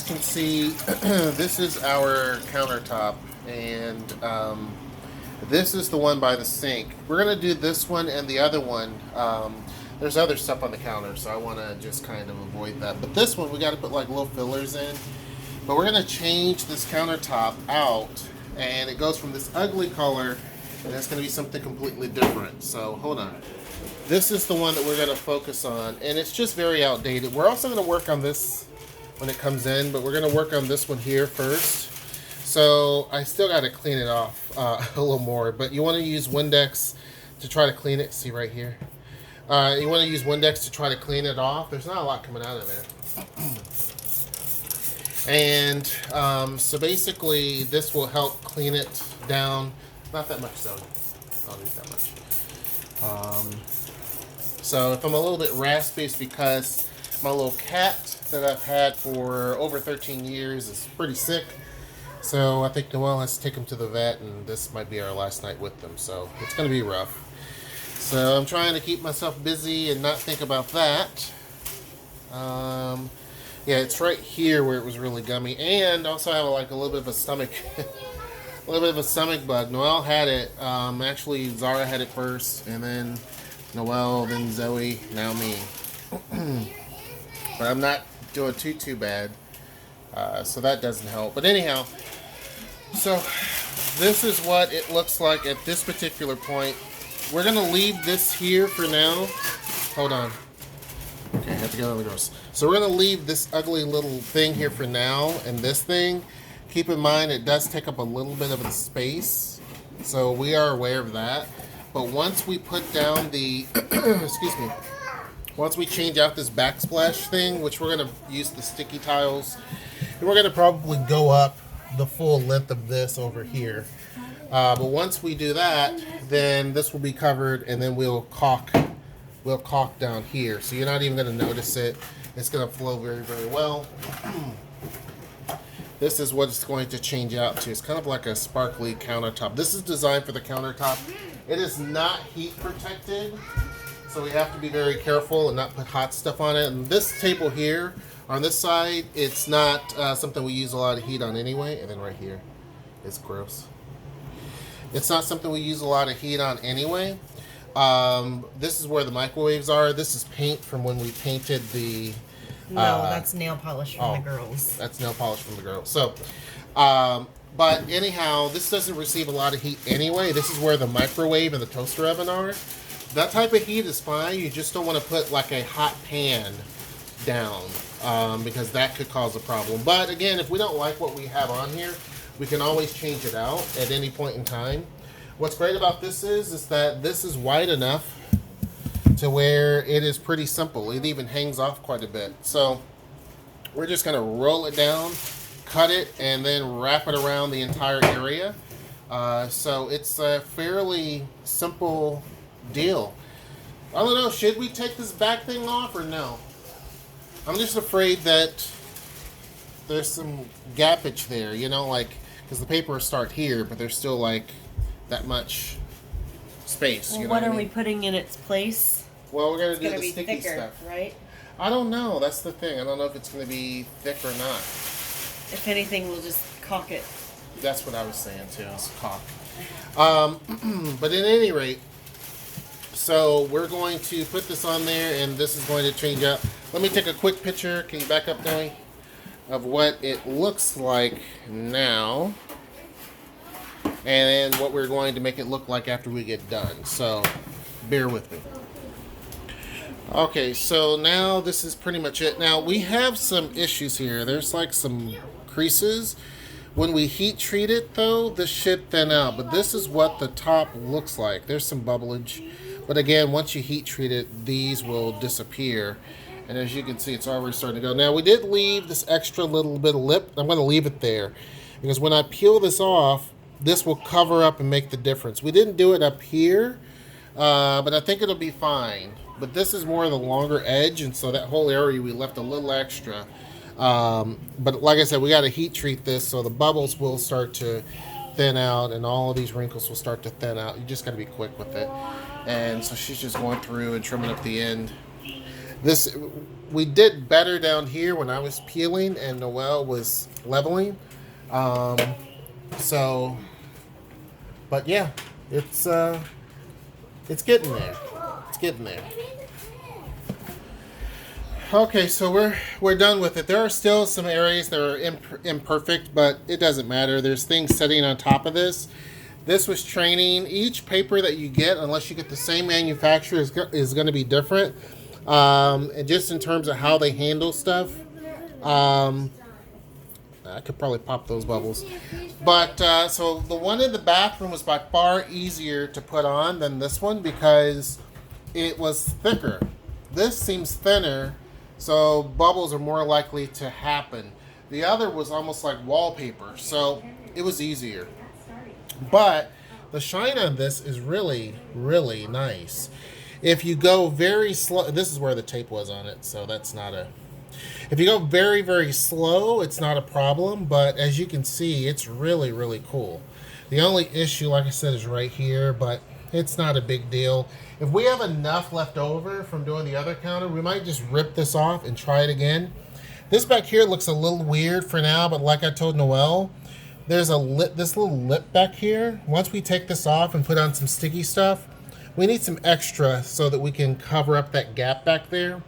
can see, this is our countertop, and this is the one by the sink. We're going to do this one and the other one. There's other stuff on the counter, so I want to just kind of avoid that. But this one, we got to put like little fillers in. But we're going to change this countertop out, and it goes from this ugly color, and it's going to be something completely different. So hold on. This is the one that we're going to focus on, and it's just very outdated. We're also going to work on this when it comes in, but we're going to work on this one here first. So I still got to clean it off a little more, but you want to use Windex to try to clean it. See right here? You want to use Windex to try to clean it off. There's not a lot coming out of there. And so basically this will help clean it down. Not that much though. I don't need that much. So if I'm a little bit raspy, it's because my little cat that I've had for over 13 years is pretty sick. So I think Noelle has to take him to the vet, and this might be our last night with them. So it's going to be rough. So I'm trying to keep myself busy and not think about that. Yeah, it's right here where it was really gummy. And also I have like a little bit of a stomach, a little bit of a stomach bug. Noelle had it. Actually, Zara had it first, and then Noelle, then Zoe, now me. But I'm not doing too bad. So that doesn't help. But anyhow, so this is what it looks like at this particular point. We're going to leave this here for now. Hold on. Okay, I have to get on the gross. So we're going to leave this ugly little thing here for now, and this thing, keep in mind it does take up a little bit of the space. So we are aware of that. But once we put down the, excuse me, once we change out this backsplash thing, which we're going to use the sticky tiles, and we're going to probably go up the full length of this over here. But once we do that, then this will be covered, and then we'll caulk down here. So you're not even going to notice it. It's going to flow very well. This is what it's going to change out to. It's kind of like a sparkly countertop. This is designed for the countertop. It is not heat protected, so we have to be very careful and not put hot stuff on it. And this table here, on this side, it's not something we use a lot of heat on anyway. And then right here, it's gross. It's not something we use a lot of heat on anyway. This is where the microwaves are. This is paint from when we painted the... No, that's nail polish from the girls. That's nail polish from the girls. So, but anyhow, this doesn't receive a lot of heat anyway. This is where the microwave and the toaster oven are. That type of heat is fine. You just don't want to put like a hot pan down because that could cause a problem. But again, if we don't like what we have on here, we can always change it out at any point in time. What's great about this is that this is wide enough to where it is pretty simple. It even hangs off quite a bit. So we're just going to roll it down, cut it, and then wrap it around the entire area. So it's a fairly simple deal. I don't know, should we take this back thing off or no? I'm just afraid that there's some gappage there, you know, like, because the paper start here, but there's still like that much space. Well, you know what I are mean? we putting in its place? Well, we're gonna It's do gonna the be sticky thicker, stuff. right? I don't know. That's the thing. I don't know if it's gonna be thick or not. If anything, we'll just caulk it. That's what I was saying too. Is caulk. But at any rate, so we're going to put this on there, and this is going to change up. Let me take a quick picture. Can you back up, Noe? Of what it looks like now, and then what we're going to make it look like after we get done. So bear with me. Okay, so now this is pretty much it. Now we have some issues here. There's like some creases. When we heat treat it though, this should thin out, but this is what the top looks like. There's some bubblage, but again, once you heat treat it, these will disappear. And as you can see, it's already starting to go. Now, we did leave this extra little bit of lip. I'm going to leave it there because when I peel this off, this will cover up and make the difference. We didn't do it up here, but I think it'll be fine. But this is more of the longer edge, and so that whole area we left a little extra. But like I said, we got to heat treat this so the bubbles will start to thin out and all of these wrinkles will start to thin out. You just got to be quick with it. And so she's just going through and trimming up the end. This, we did better down here when I was peeling and Noelle was leveling. So, but yeah, it's getting there. It's getting there. Okay, so we're done with it. There are still some areas that are imperfect, but it doesn't matter. There's things sitting on top of this. This was training. Each paper that you get, unless you get the same manufacturer, is going to be different. And just in terms of how they handle stuff, I could probably pop those bubbles. But so the one in the bathroom was by far easier to put on than this one because it was thicker. This seems thinner, so bubbles are more likely to happen. The other was almost like wallpaper, so it was easier. But the shine on this is really, really nice. If you go very slow, this is where the tape was on it, so that's not a... If you go very, very slow, it's not a problem, but as you can see, it's really, really cool. The only issue, like I said, is right here, but it's not a big deal. If we have enough left over from doing the other counter, we might just rip this off and try it again. This back here looks a little weird for now, but like I told Noelle, there's this little lip back here. Once we take this off and put on some sticky stuff, we need some extra so that we can cover up that gap back there.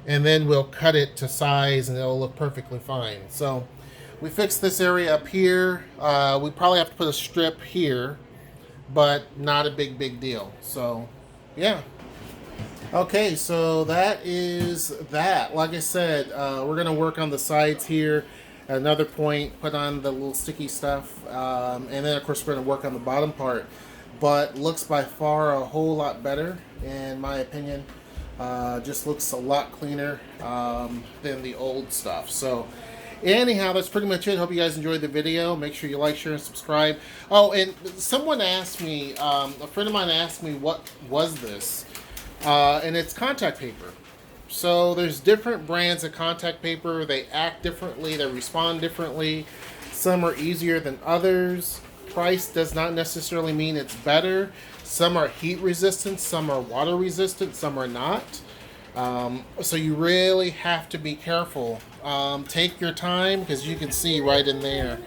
And then we'll cut it to size and it'll look perfectly fine. So we fixed this area up here. We probably have to put a strip here, but not a big deal. So yeah. Okay, so that is that. Like I said, we're gonna work on the sides here. At another point, put on the little sticky stuff, and then of course we're gonna work on the bottom part. But looks by far a whole lot better, in my opinion. Just looks a lot cleaner than the old stuff. So anyhow, that's pretty much it. Hope you guys enjoyed the video. Make sure you like, share, and subscribe. Oh, and someone asked me, a friend of mine asked me what was this, and it's contact paper. So there's different brands of contact paper. They act differently, they respond differently. Some are easier than others. Price does not necessarily mean it's better. Some are heat resistant, some are water resistant, some are not. So you really have to be careful. Take your time, because you can see right in there.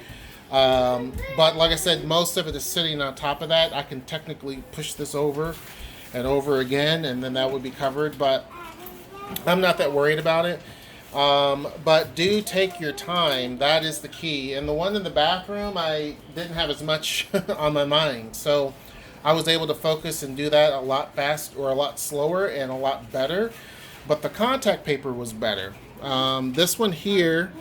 But like I said, most of it is sitting on top of that. I can technically push this over and over again, and then that would be covered, but I'm not that worried about it. But do take your time. That is the key. And the one in the bathroom, I didn't have as much on my mind, so I was able to focus and do that a lot faster, or a lot slower, and a lot better. But the contact paper was better. This one here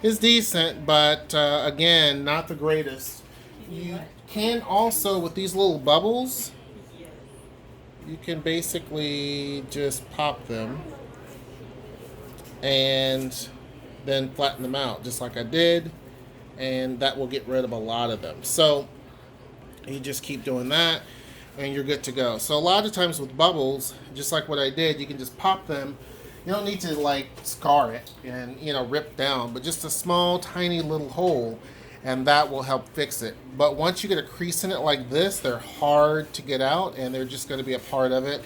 is decent, but again, not the greatest. You can also, with these little bubbles, you can basically just pop them and then flatten them out just like I did, and that will get rid of a lot of them. So you just keep doing that and you're good to go. So a lot of times with bubbles, just like what I did, you can just pop them. You don't need to like scar it and, you know, rip down, but just a small tiny little hole, and that will help fix it. But once you get a crease in it like this, they're hard to get out, and they're just going to be a part of it.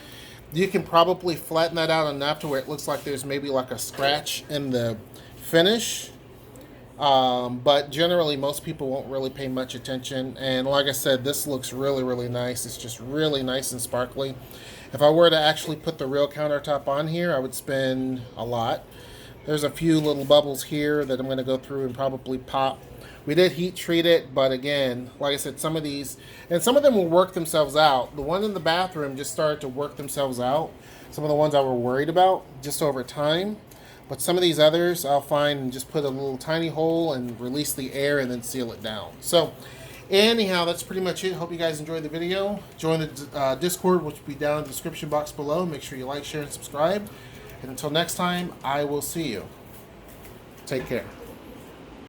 You can probably flatten that out enough to where it looks like there's maybe like a scratch in the finish. But generally, most people won't really pay much attention. And like I said, this looks really, really nice. It's just really nice and sparkly. If I were to actually put the real countertop on here, I would spend a lot. There's a few little bubbles here that I'm going to go through and probably pop. We did heat treat it, but again, like I said, some of these, and some of them will work themselves out. The one in the bathroom just started to work themselves out. Some of the ones I were worried about just over time. But some of these others I'll find and just put a little tiny hole and release the air and then seal it down. So anyhow, that's pretty much it. Hope you guys enjoyed the video. Join the Discord, which will be down in the description box below. Make sure you like, share, and subscribe. And until next time, I will see you. Take care.